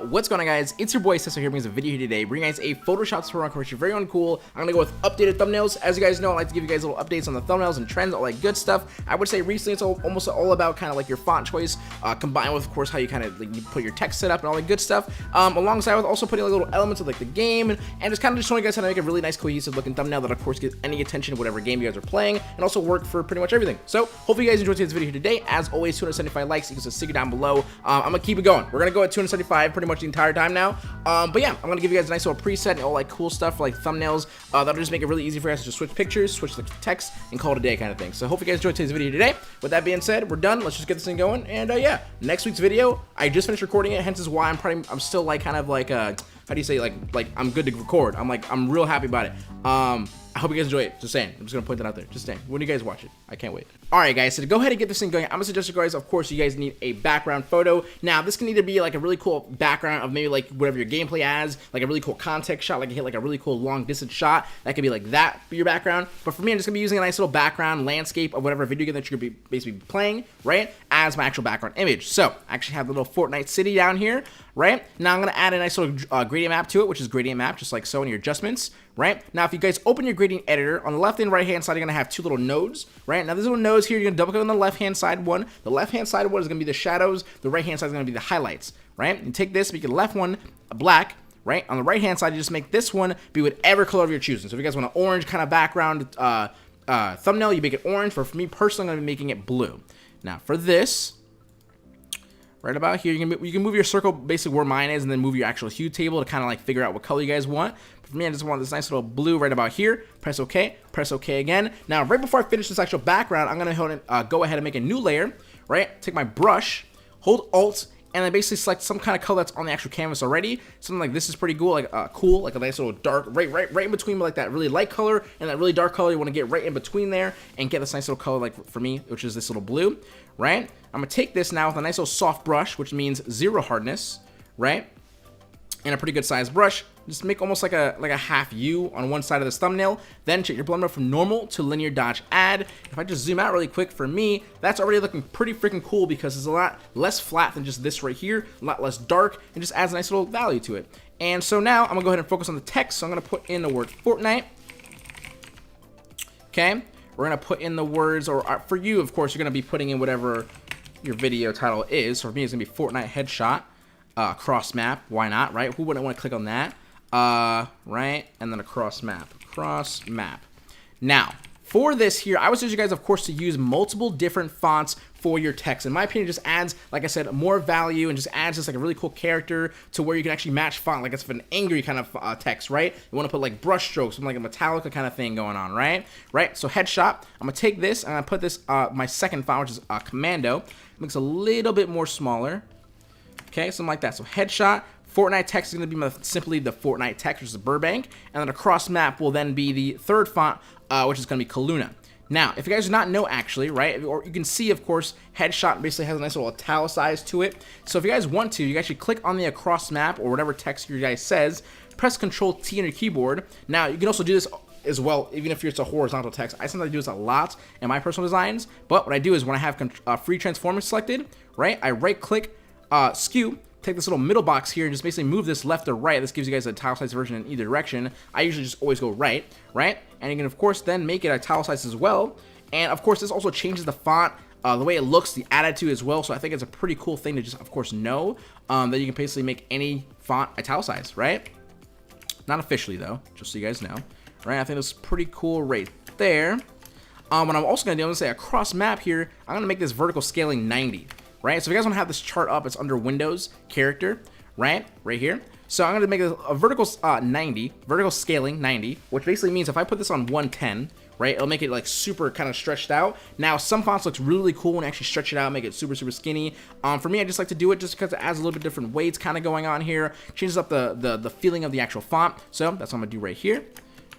What's going on, guys? It's your boy Cecil here, brings a video here today, bringing you guys a Photoshop tutorial on very uncool. I'm gonna go with updated thumbnails. As you guys know, I like to give you guys little updates on the thumbnails and trends, all that good stuff. I would say recently it's almost all about kind of like your font choice, combined with, of course, how you kind of like you put your text setup and all that good stuff. Alongside with also putting like little elements of like the game and just kind of just showing you guys how to make a really nice, cohesive looking thumbnail that, of course, gets any attention, whatever game you guys are playing, and also work for pretty much everything. So hopefully you guys enjoyed today's video here today. As always, 275 likes equals a sticker down below. I'm gonna keep it going. We're gonna go at 275 pretty much the entire time now. But yeah, I'm gonna give you guys a nice little preset and all like cool stuff for like thumbnails that'll just make it really easy for you guys to just switch pictures, switch the text, and call it a day kind of thing. So hope you guys enjoyed today's video today. With that being said, we're done. Let's just get this thing going. And yeah, next week's video, I just finished recording it, hence is why I'm still like kind of like how do you say, like I'm good to record. I'm real happy about it. I hope you guys enjoy it. Just saying. I'm just gonna point that out there. Just saying. When do you guys watch it? I can't wait. Alright guys, so to go ahead and get this thing going, I'm gonna suggest you guys, of course, you guys need a background photo. Now, this can either be like a really cool background of maybe like whatever your gameplay has, like a really cool context shot, like you hit like a really cool long distance shot. That could be like that for your background. But for me, I'm just gonna be using a nice little background landscape of whatever video game that you're gonna be basically playing, right, as my actual background image. So I actually have the little Fortnite city down here, right? Now I'm gonna add a nice little gradient map to it, which is gradient map, just like so in your adjustments, right? Now, if you guys open your gradient editor, on the left and right hand side, you're gonna have two little nodes, right? Now, these little nodes here, you're gonna double click on the left hand side one. The left hand side one is gonna be the shadows. The right hand side is gonna be the highlights, right? You take this, make the left one black, right? On the right hand side, you just make this one be whatever color of your choosing. So if you guys want an orange kind of background thumbnail, you make it orange. For me personally, I'm gonna be making it blue. Now, for this, right about here, you can move your circle basically where mine is, and then move your actual hue table to kind of like figure out what color you guys want. For me, I just want this nice little blue right about here. Press OK again. Now, right before I finish this actual background, I'm gonna go ahead and make a new layer, right? Take my brush, hold Alt, and then basically select some kind of color that's on the actual canvas already. Something like this is pretty cool, like like a nice little dark, right in between, like that really light color and that really dark color. You want to get right in between there and get this nice little color, like for me, which is this little blue, right? I'm gonna take this now with a nice little soft brush, which means 0 hardness, right? And a pretty good sized brush. Just make almost like a half U on one side of this thumbnail. Then change your blend mode from normal to linear dodge add. If I just zoom out really quick, for me, that's already looking pretty freaking cool because it's a lot less flat than just this right here, a lot less dark, and just adds a nice little value to it. And so now I'm gonna go ahead and focus on the text. So I'm gonna put in the word Fortnite. Okay, we're gonna put in the words, or for you, of course, you're gonna be putting in whatever your video title is. So for me, it's gonna be Fortnite headshot. Cross map, why not, right? Who wouldn't want to click on that? Right, and then a cross map. Now, for this here, I would suggest you guys, of course, to use multiple different fonts for your text. In my opinion, it just adds, like I said, more value and just adds just like a really cool character to where you can actually match font, like it's an angry kind of text, right? You want to put like brush strokes, something like a Metallica kind of thing going on, right? So headshot, I'm gonna take this and I put this my second font, which is Commando. Makes a little bit more smaller. Okay, something like that. So headshot, Fortnite text is going to be simply the Fortnite text, which is Burbank, and then a cross map will then be the third font, which is going to be Kaluna. Now, if you guys do not know, actually, right, or you can see, of course, headshot basically has a nice little italicized to it. So if you guys want to, you can actually click on the across map or whatever text your guys says, press Control T on your keyboard. Now, you can also do this as well, even if it's a horizontal text. I sometimes do this a lot in my personal designs, but what I do is when I have free transforming selected, right, I right click, skew, take this little middle box here and just basically move this left or right. This gives you guys an italicized version in either direction. I usually just always go right? And you can, of course, then make it italicized as well. And, of course, this also changes the font, the way it looks, the attitude as well. So I think it's a pretty cool thing to just, of course, know that you can basically make any font italicized, right? Not officially, though, just so you guys know. Right? I think that's pretty cool right there. What I'm also going to do, I'm going to say across map here, I'm going to make this vertical scaling 90. Right, so if you guys want to have this chart up, it's under Windows, Character, right here. So I'm going to make a vertical 90, vertical scaling 90, which basically means if I put this on 110, right, it'll make it like super kind of stretched out. Now, some fonts looks really cool when you actually stretch it out, make it super skinny. For me, I just like to do it just because it adds a little bit different weights kind of going on here, changes up the feeling of the actual font. So that's what I'm going to do right here,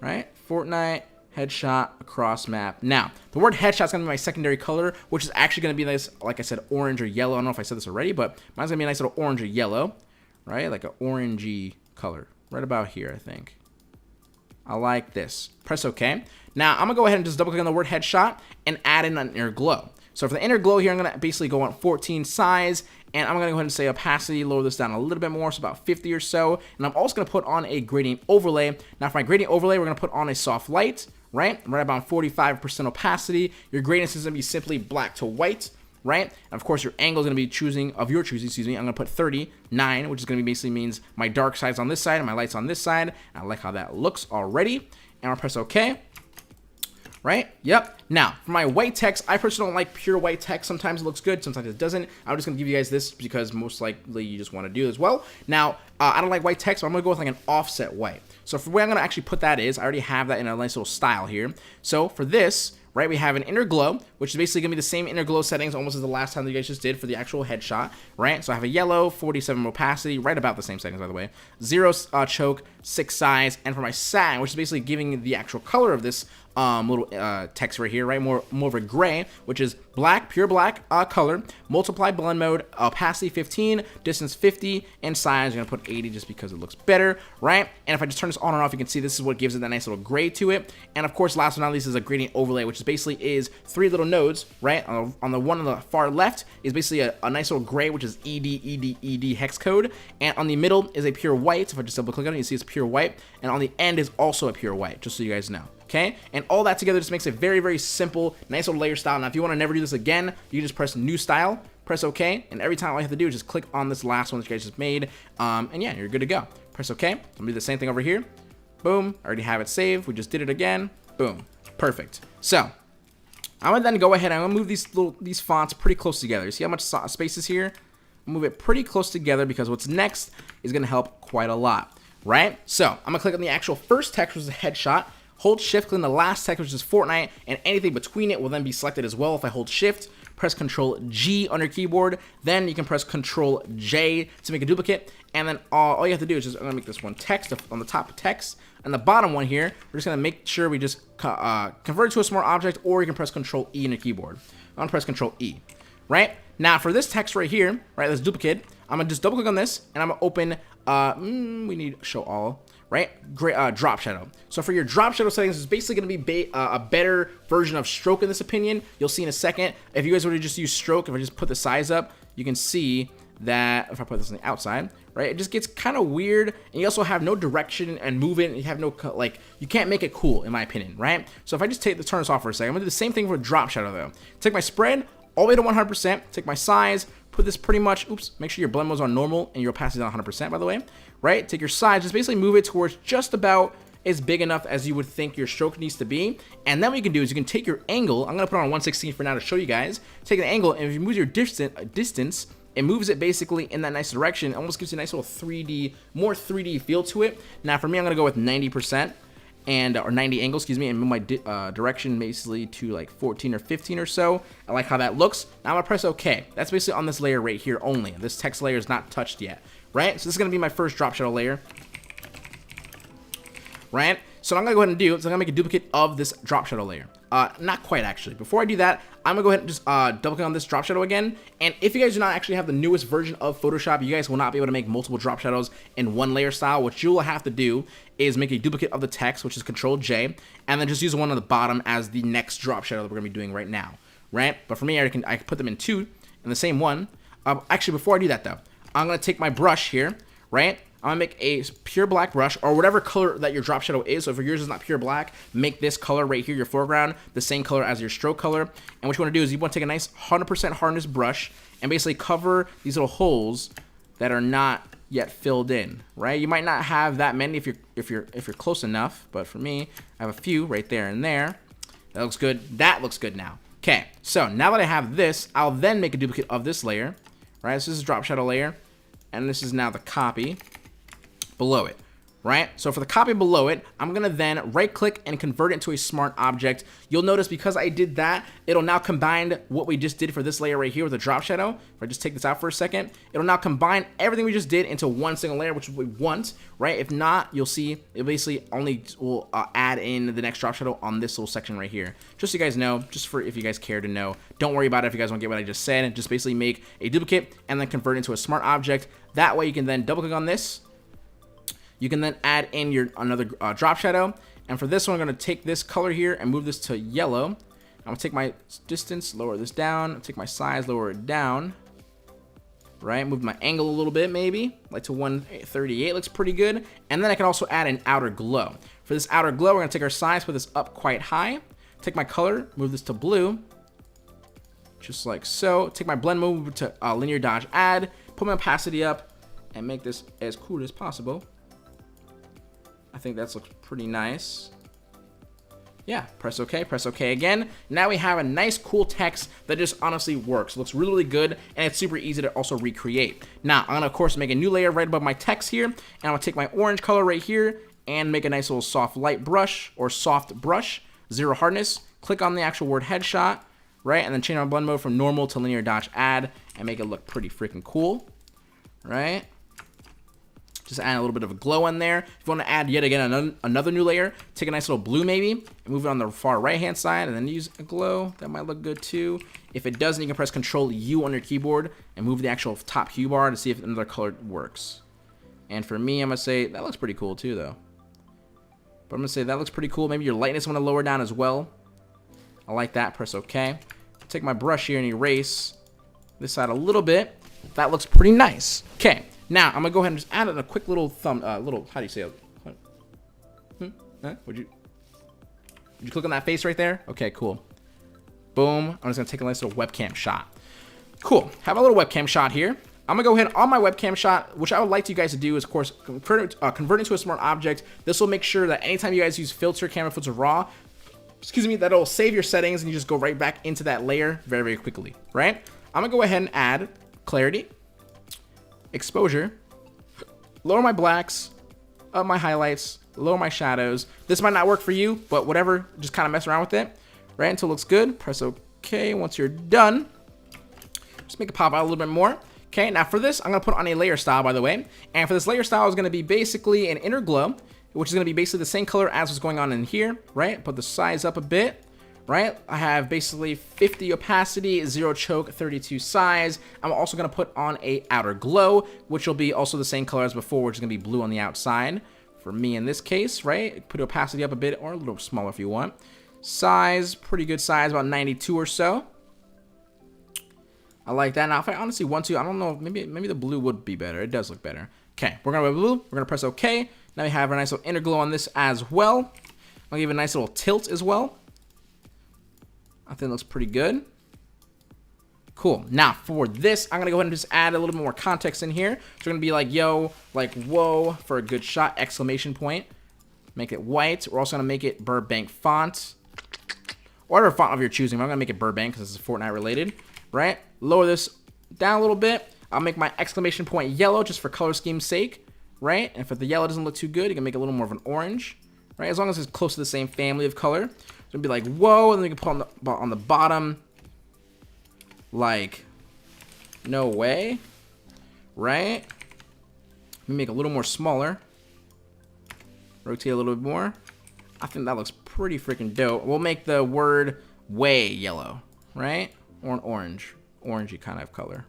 right, Fortnite headshot across map. Now, the word headshot is going to be my secondary color, which is actually going to be nice, like I said, orange or yellow. I don't know if I said this already, but mine's going to be a nice little orange or yellow, right? Like an orangey color, right about here, I think. I like this. Press OK. Now, I'm going to go ahead and just double click on the word headshot and add in your glow. So for the inner glow here, I'm going to basically go on 14 size, and I'm going to go ahead and say opacity, lower this down a little bit more, so about 50 or so. And I'm also going to put on a gradient overlay. Now for my gradient overlay, we're going to put on a soft light, right about 45% opacity. Your gradient is going to be simply black to white, right? And of course, your angle is going to be of your choosing, excuse me. I'm going to put 39, which is going to be basically means my dark side's on this side and my light's on this side. And I like how that looks already. And I'll press OK. Right? Yep. Now, for my white text, I personally don't like pure white text. Sometimes it looks good, sometimes it doesn't. I'm just going to give you guys this because most likely you just want to do it as well. Now, I don't like white text, so I'm going to go with like an offset white. So for the way I'm going to actually put that is, I already have that in a nice little style here. So for this, right, we have an inner glow, which is basically going to be the same inner glow settings almost as the last time that you guys just did for the actual headshot, right? So I have a yellow, 47 opacity, right about the same settings, by the way. 0 choke, 6 size, and for my satin, which is basically giving the actual color of this little text right here, right? More of a gray, which is black, pure black color, multiply blend mode, opacity 15, distance 50, and size, I'm going to put 80 just because it looks better, right? And if I just turn this on and off, you can see this is what gives it that nice little gray to it. And of course, last but not least is a gradient overlay, which is basically is 3 little nodes, right? On the one on the far left is basically a nice little gray, which is ED hex code. And on the middle is a pure white. So if I just double click on it, you see it's pure white. And on the end is also a pure white, just so you guys know. Okay, and all that together just makes a very, very simple, nice little layer style. Now, if you want to never do this again, you can just press new style, press OK, and every time all you have to do is just click on this last one that you guys just made, and yeah, you're good to go. Press OK. I'm gonna do the same thing over here. Boom, I already have it saved. We just did it again. Boom, perfect. So I'm gonna then go ahead and I'm gonna move these fonts pretty close together. You see how much space is here? Move it pretty close together because what's next is gonna help quite a lot, right? So I'm gonna click on the actual first text, which is a headshot. Hold shift, click on the last text, which is Fortnite, and anything between it will then be selected as well. If I hold shift, press Control G on your keyboard, then you can press Control J to make a duplicate, and then all you have to do is just, I'm gonna make this one text on the top of text, and the bottom one here, we're just gonna make sure we just convert it to a smart object, or you can press Control E on your keyboard. I'm gonna press Control E, right? Now for this text right here, right, this duplicate, I'm gonna just double click on this, and I'm gonna open, we need show all, right? Great, drop shadow. So for your drop shadow settings, it's basically going to be a better version of stroke in this opinion. You'll see in a second. If you guys were to just use stroke, if I just put the size up, you can see that if I put this on the outside, right, it just gets kind of weird, and you also have no direction and movement. You have no, like, you can't make it cool, in my opinion, right? So if I just turn this off for a second, I'm going to do the same thing for drop shadow, though. Take my spread all the way to 100%, take my size, put this pretty much, oops, make sure your blend mode's on normal and your opacity is on 100%, by the way, right? Take your size, just basically move it towards just about as big enough as you would think your stroke needs to be. And then what you can do is you can take your angle, I'm going to put it on 116 for now to show you guys, take an angle, and if you move your distance, it moves it basically in that nice direction, almost gives you a nice little 3D, more 3D feel to it. Now for me, I'm going to go with 90%. Or 90 angle, excuse me, and move my direction basically to like 14 or 15 or so. I like how that looks. Now I'm gonna press OK. That's basically on this layer right here only. This text layer is not touched yet, right? So this is gonna be my first drop shadow layer, right? So what I'm gonna go ahead and do is I'm gonna make a duplicate of this drop shadow layer. Not quite actually. Before I do that, I'm gonna go ahead and just double click on this drop shadow again. And if you guys do not actually have the newest version of Photoshop, you guys will not be able to make multiple drop shadows in one layer style. What you'll have to do is make a duplicate of the text, which is Control J, and then just use the one on the bottom as the next drop shadow that we're gonna be doing right now, right? But for me, I can put them in two in the same one. Actually, before I do that though, I'm gonna take my brush here, right? I'm gonna make a pure black brush or whatever color that your drop shadow is. So if yours is not pure black, make this color right here, your foreground, the same color as your stroke color. And what you wanna do is you wanna take a nice 100% hardness brush and basically cover these little holes that are not yet filled in, right? You might not have that many if you're close enough, but for me, I have a few right there and there. That looks good. That looks good now. Okay, so now that I have this, I'll then make a duplicate of this layer, right? So this is drop shadow layer, and this is now the copy below it, right? So for the copy below it, I'm gonna then right click and convert it into a smart object. You'll notice because I did that, it'll now combine what we just did for this layer right here with the drop shadow. If I just take this out for a second, it'll now combine everything we just did into one single layer, which we want, right? If not, you'll see it basically only will add in the next drop shadow on this little section right here. Just so you guys know, just for if you guys care to know. Don't worry about it if you guys don't get what I just said. Just basically make a duplicate and then convert it into a smart object. That way you can then double click on this. You can then add in your another drop shadow, and for this one, I'm going to take this color here and move this to yellow. I'm I'm gonna take my distance, lower this down, take my size, lower it down. Right, move my angle a little bit, maybe like to 138, looks pretty good. And then I can also add an outer glow. For this outer glow, we're gonna take our size, put this up quite high, take my color, move this to blue, just like so. Take my blend mode, move to linear dodge add, put my opacity up, and make this as cool as possible. I think that looks pretty nice. Yeah, press OK again. Now we have a nice cool text that just honestly works. Looks really, really good, and it's super easy to also recreate. Now, I'm gonna, of course, make a new layer right above my text here, and I'm gonna take my orange color right here and make a nice little soft light brush, or soft brush, 0 hardness. Click on the actual word headshot, right, and then change my blend mode from normal to linear dodge add, and make it look pretty freaking cool, right? Just add a little bit of a glow in there. If you want to add yet again another new layer, take a nice little blue maybe, and move it on the far right hand side, and then use a glow. That might look good too. If it doesn't, you can press Control U on your keyboard and move the actual top hue bar to see if another color works. And for me, I'm gonna say that looks pretty cool too though. But I'm gonna say that looks pretty cool. Maybe your lightness I'm gonna lower down as well. I like that. Press OK. Take my brush here and erase this side a little bit. That looks pretty nice. Okay. Now, I'm going to go ahead and just add in a quick little how do you say it? Huh? Would you click on that face right there? Okay, cool. Boom. I'm just going to take a nice little webcam shot. Cool. Have a little webcam shot here. I'm going to go ahead on my webcam shot, which I would like you guys to do is, of course, convert it to a smart object. This will make sure that anytime you guys use filter, camera filter raw, that it'll save your settings and you just go right back into that layer very, very quickly, right? I'm going to go ahead and add clarity, exposure, lower my blacks, up my highlights, lower my shadows. This might not work for you, but whatever, just kind of mess around with it, right, until it looks good. Press OK once you're done. Just make it pop out a little bit more. Okay, now for this, I'm going to put on a layer style, by the way. And for this layer style is going to be basically an inner glow, which is going to be basically the same color as what's going on in here, right? Put the size up a bit. Right, I have basically 50 opacity, 0 choke, 32 size. I'm also gonna put on a outer glow, which will be also the same color as before, which is gonna be blue on the outside. For me in this case, right, put opacity up a bit or a little smaller if you want. Size, pretty good size, about 92 or so. I like that. Now, if I honestly want to, I don't know, maybe the blue would be better. It does look better. Okay, we're gonna go blue. We're gonna press OK. Now we have a nice little inner glow on this as well. I'll give it a nice little tilt as well. I think it looks pretty good. Cool. Now for this, I'm gonna go ahead and just add a little bit more context in here. So we're gonna be like, yo, like, whoa, for a good shot, exclamation point. Make it white. We're also gonna make it Burbank font. Whatever font of your choosing. I'm gonna make it Burbank because this is Fortnite related, right? Lower this down a little bit. I'll make my exclamation point yellow just for color scheme's sake, right? And if the yellow doesn't look too good, you can make it a little more of an orange, right? As long as it's close to the same family of color. So it'd be like, whoa, and then you can put on the bottom, like, no way, right? Let me make it a little more smaller. Rotate a little bit more. I think that looks pretty freaking dope. We'll make the word way yellow, right? Or an orange, orangey kind of color.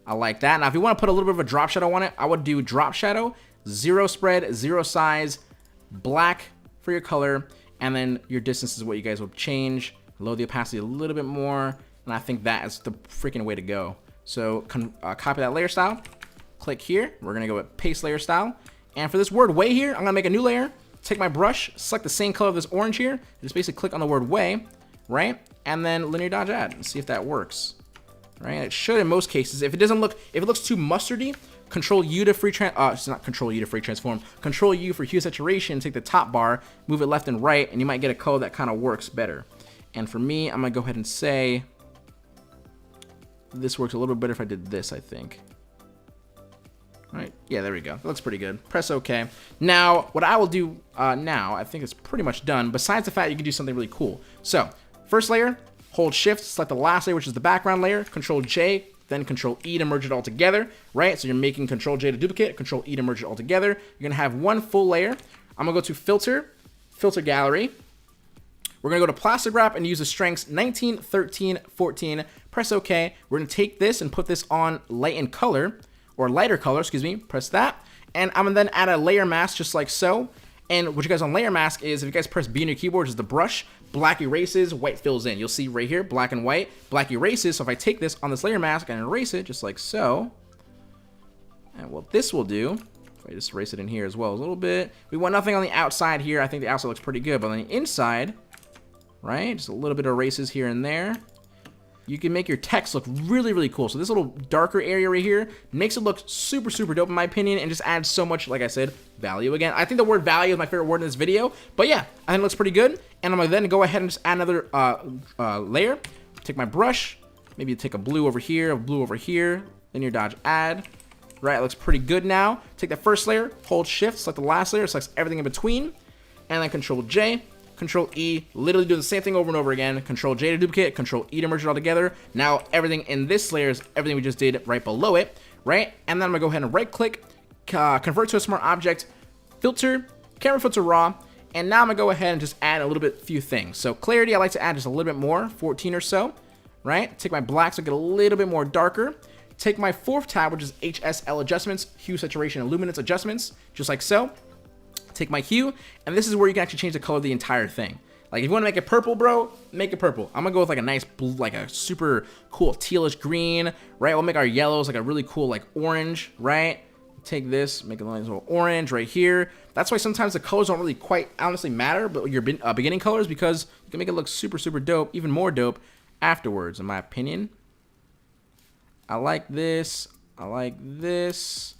I like that. Now, if you want to put a little bit of a drop shadow on it, I would do drop shadow, 0 spread, 0 size, black for your color, and then your distance is what you guys will change. Lower the opacity a little bit more, and I think that is the freaking way to go. So copy that layer style, click here. We're gonna go with paste layer style, and for this word way here, I'm gonna make a new layer. Take my brush, select the same color of this orange here, and just basically click on the word way, right? And then linear dodge add and see if that works. Right? It should in most cases. If it looks too mustardy, Control U to free it's not Control U to free transform. Control U for hue saturation. Take the top bar, move it left and right, and you might get a color that kind of works better. And for me, I'm gonna go ahead and say this works a little bit better if I did this. I think. All right, yeah, there we go. That looks pretty good. Press OK. Now, what I will do now, I think it's pretty much done. Besides the fact you can do something really cool. So, first layer, hold Shift, select the last layer, which is the background layer. Control J. Then Control E to merge it all together, right? So you're making Control J to duplicate, Control E to merge it all together. You're gonna have one full layer. I'm gonna go to Filter, Filter Gallery. We're gonna go to Plastic Wrap and use the strengths 19, 13, 14. Press OK. We're gonna take this and put this on lighten color, or lighter color, excuse me. Press that. And I'm gonna then add a layer mask just like so. And what you guys on layer mask is, if you guys press B on your keyboard, is the brush, black erases, white fills in. You'll see right here, black and white, black erases. So if I take this on this layer mask and erase it just like so, and what this will do, if I just erase it in here as well a little bit, we want nothing on the outside here. I think the outside looks pretty good, but on the inside, right, just a little bit of erases here and there, you can make your text look really, really cool. So this little darker area right here makes it look super, super dope in my opinion, and just adds so much, like I said, value again. I think the word value is my favorite word in this video, but yeah, I think it looks pretty good. And I'm gonna then go ahead and just add another layer. Take my brush, maybe take a blue over here, linear dodge add. Right, it looks pretty good now. Take that first layer, hold shift, select the last layer, select everything in between, and then Control J. Control E, literally do the same thing over and over again. Control J to duplicate, Control E to merge it all together. Now everything in this layer is everything we just did right below it, right? And then I'm gonna go ahead and right click, convert to a smart object, filter, camera filter raw, and now I'm gonna go ahead and just add a little bit, few things. So clarity, I like to add just a little bit more, 14 or so, right? Take my black so I get a little bit more darker. Take my fourth tab, which is HSL adjustments, hue, saturation, and luminance adjustments, just like so. Take my hue, and this is where you can actually change the color of the entire thing. Like if you want to make it purple, bro, make it purple. I'm gonna go with like a nice blue, like a super cool tealish green, right? We'll make our yellows like a really cool like orange, right? Take this, make it a nice little orange right here. That's why sometimes the colors don't really quite honestly matter, but your beginning colors, because you can make it look super, super dope, even more dope afterwards, in my opinion. I like this. I like this.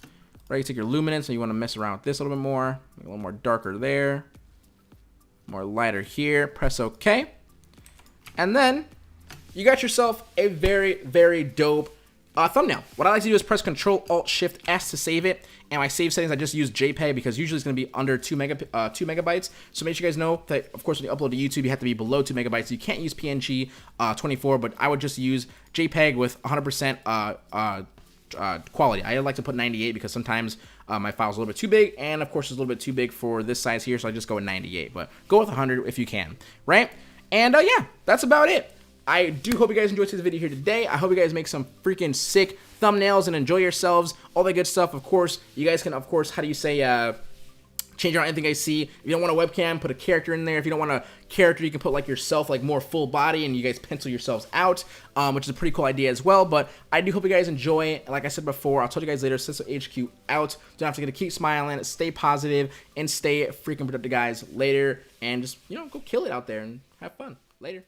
Right, you take your luminance and you want to mess around with this a little bit more. Make it a little more darker there. More lighter here. Press OK. And then you got yourself a very, very dope thumbnail. What I like to do is press Control Alt Shift S to save it. And my save settings, I just use JPEG because usually it's going to be under 2 megabytes. So make sure you guys know that, of course, when you upload to YouTube, you have to be below 2 megabytes. You can't use PNG 24, but I would just use JPEG with 100% quality. I like to put 98 because sometimes my file's a little bit too big, and of course it's a little bit too big for this size here, so I just go with 98, but go with 100 if you can, right? And yeah, that's about it. I do hope you guys enjoyed this video here today. I hope you guys make some freaking sick thumbnails and enjoy yourselves, all that good stuff. Of course, you guys can, of course, how do you say, change around anything I see. If you don't want a webcam, put a character in there. If you don't want a character, you can put like yourself, like more full body, and you guys pencil yourselves out, which is a pretty cool idea as well. But I do hope you guys enjoy. Like I said before, I'll tell you guys later. Ciso HQ out. Don't have to keep smiling, stay positive, and stay freaking productive, guys. Later, and just, you know, go kill it out there and have fun. Later.